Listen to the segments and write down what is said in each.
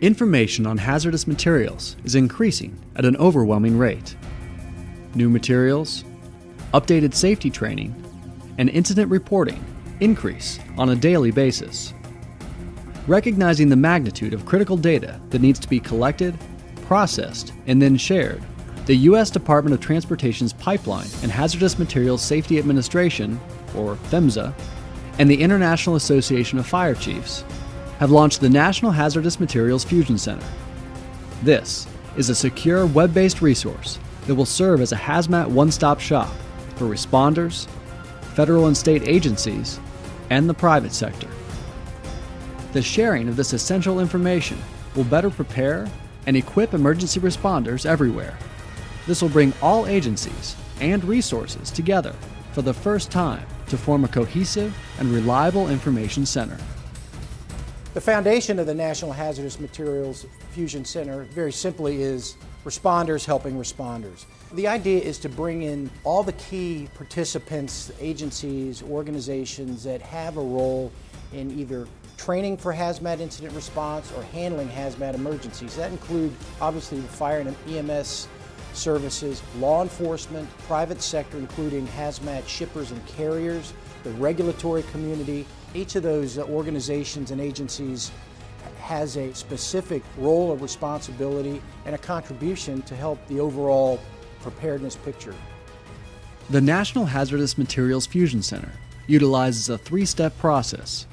Information on hazardous materials is increasing at an overwhelming rate. New materials, updated safety training, and incident reporting increase on a daily basis. Recognizing the magnitude of critical data that needs to be collected, processed, and then shared, the U.S. Department of Transportation's Pipeline and Hazardous Materials Safety Administration, or PHMSA, and the International Association of Fire Chiefs have launched the National Hazardous Materials Fusion Center. This is a secure web-based resource that will serve as a hazmat one-stop shop for responders, federal and state agencies, and the private sector. The sharing of this essential information will better prepare and equip emergency responders everywhere. This will bring all agencies and resources together for the first time to form a cohesive and reliable information center. The foundation of the National Hazardous Materials Fusion Center, very simply, is responders helping responders. The idea is to bring in all the key participants, agencies, organizations that have a role in either training for hazmat incident response or handling hazmat emergencies. That include, obviously, the fire and EMS services, law enforcement, private sector, including hazmat shippers and carriers, the regulatory community. Each of those organizations and agencies has a specific role or responsibility and a contribution to help the overall preparedness picture. The National Hazardous Materials Fusion Center utilizes a three-step process: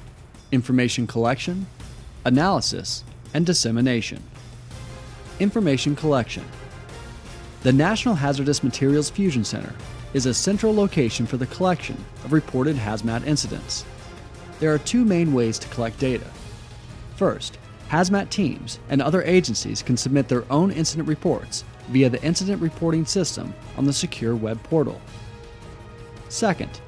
information collection, analysis, and dissemination. Information collection. The National Hazardous Materials Fusion Center is a central location for the collection of reported hazmat incidents. There are two main ways to collect data. First, hazmat teams and other agencies can submit their own incident reports via the Incident Reporting System on the secure web portal. Second,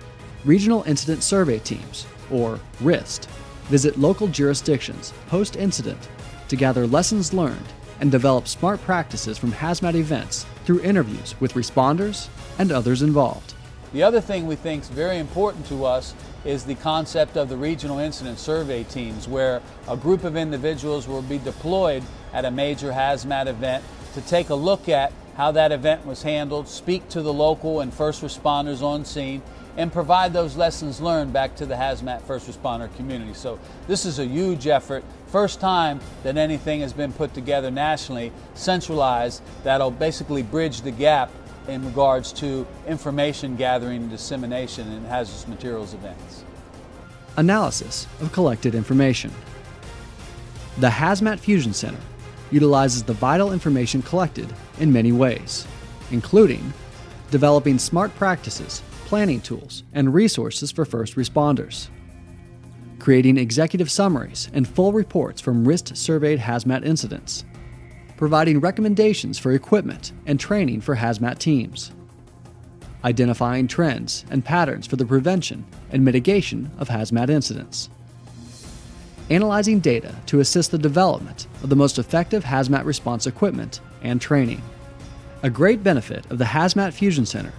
Regional Incident Survey Teams, or RIST, visit local jurisdictions post-incident to gather lessons learned and develop smart practices from hazmat events through interviews with responders and others involved. The other thing we think is very important to us is the concept of the regional incident survey teams, where a group of individuals will be deployed at a major hazmat event to take a look at how that event was handled, speak to the local and first responders on scene, and provide those lessons learned back to the hazmat first responder community. So this is a huge effort. First time that anything has been put together nationally, centralized, that'll basically bridge the gap in regards to information gathering and dissemination in hazardous materials events. Analysis of collected information. The Hazmat Fusion Center utilizes the vital information collected in many ways, including developing smart practices, planning tools, and resources for first responders, creating executive summaries and full reports from risk-surveyed hazmat incidents, providing recommendations for equipment and training for hazmat teams, identifying trends and patterns for the prevention and mitigation of hazmat incidents, analyzing data to assist the development of the most effective hazmat response equipment and training. A great benefit of the Hazmat Fusion Center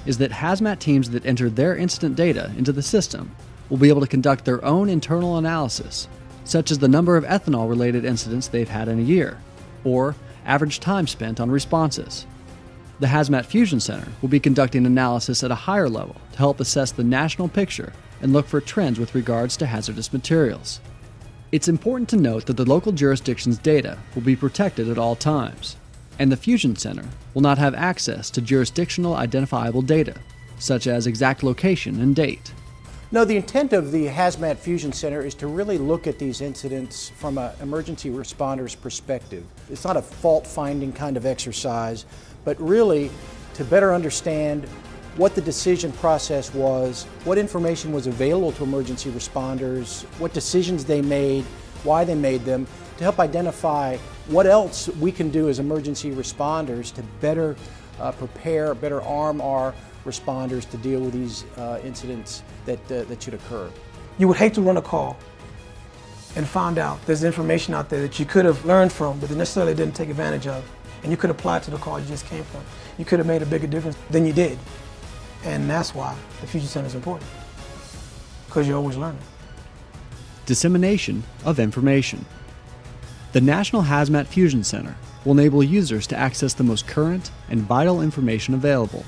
is that hazmat teams that enter their incident data into the system will be able to conduct their own internal analysis, such as the number of ethanol-related incidents they've had in a year, or average time spent on responses. The Hazmat Fusion Center will be conducting analysis at a higher level to help assess the national picture and look for trends with regards to hazardous materials. It's important to note that the local jurisdiction's data will be protected at all times, and the Fusion Center will not have access to jurisdictional identifiable data, such as exact location and date. No, the intent of the Hazmat Fusion Center is to really look at these incidents from an emergency responder's perspective. It's not a fault-finding kind of exercise, but really to better understand what the decision process was, what information was available to emergency responders, what decisions they made, why they made them, to help identify what else we can do as emergency responders to better prepare, better arm our responders to deal with these incidents that should occur. You would hate to run a call and find out there's information out there that you could have learned from but necessarily didn't take advantage of, and you could apply to the call you just came from. You could have made a bigger difference than you did. And that's why the Fusion Center is important, because you're always learning. Dissemination of information. The National Hazmat Fusion Center will enable users to access the most current and vital information available.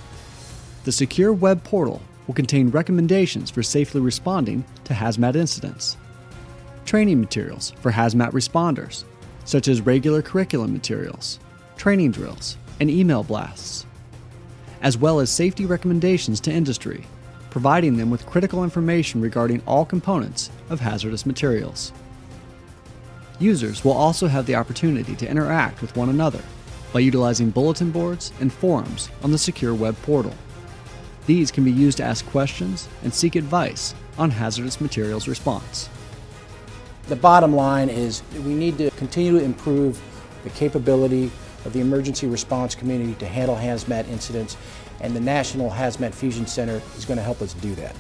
The secure web portal will contain recommendations for safely responding to hazmat incidents, training materials for hazmat responders, such as regular curriculum materials, training drills, and email blasts, as well as safety recommendations to industry, providing them with critical information regarding all components of hazardous materials. Users will also have the opportunity to interact with one another by utilizing bulletin boards and forums on the secure web portal. These can be used to ask questions and seek advice on hazardous materials response. The bottom line is that we need to continue to improve the capability of the emergency response community to handle hazmat incidents, and the National Hazmat Fusion Center is going to help us do that.